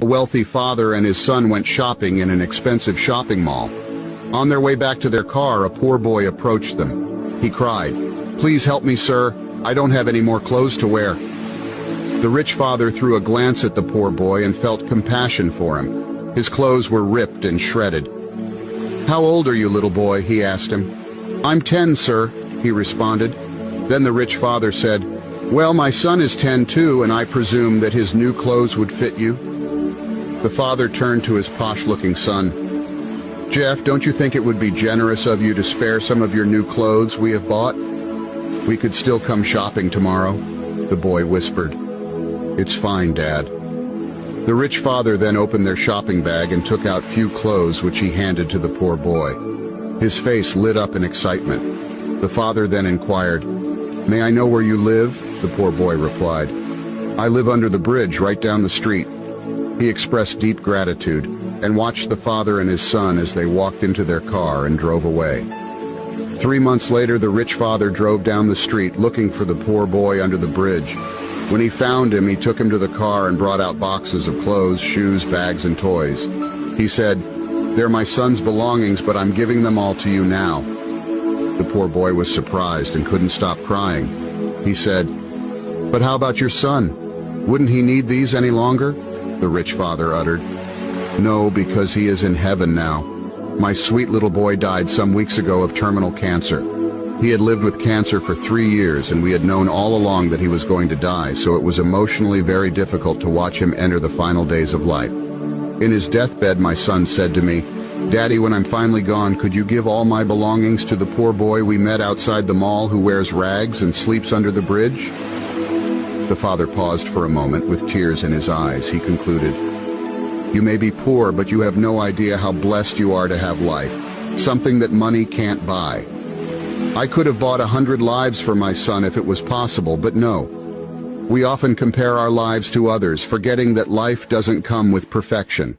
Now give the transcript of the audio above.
A wealthy father and his son went shopping in an expensive shopping mall. On their way back to their car, a poor boy approached them. He cried, "Please help me, sir. I don't have any more clothes to wear." The rich father threw a glance at the poor boy and felt compassion for him. His clothes were ripped and shredded. "How old are you, little boy?" he asked him. "I'm 10, sir," he responded. Then the rich father said, "Well, my son is 10 too, and I presume that his new clothes would fit you." The father turned to his posh-looking son. "Jeff, don't you think it would be generous of you to spare some of your new clothes we have bought? We could still come shopping tomorrow," the boy whispered. "It's fine, Dad." The rich father then opened their shopping bag and took out few clothes which he handed to the poor boy. His face lit up in excitement. The father then inquired, "May I know where you live?" The poor boy replied, "I live under the bridge right down the street." He expressed deep gratitude and watched the father and his son as they walked into their car and drove away. 3 months later, the rich father drove down the street looking for the poor boy under the bridge. When he found him, he took him to the car and brought out boxes of clothes, shoes, bags, and toys. He said, "They're my son's belongings, but I'm giving them all to you now." The poor boy was surprised and couldn't stop crying. He said, "But how about your son? Wouldn't he need these any longer?" The rich father uttered, "No, because he is in heaven now. My sweet little boy died some weeks ago of terminal cancer. He had lived with cancer for 3 years, and we had known all along that he was going to die, so it was emotionally very difficult to watch him enter the final days of life. In his deathbed, my son said to me, 'Daddy, when I'm finally gone, could you give all my belongings to the poor boy we met outside the mall who wears rags and sleeps under the bridge?'" The father paused for a moment with tears in his eyes. He concluded, "You may be poor, but you have no idea how blessed you are to have life, something that money can't buy. I could have bought 100 lives for my son if it was possible, but no. We often compare our lives to others, forgetting that life doesn't come with perfection.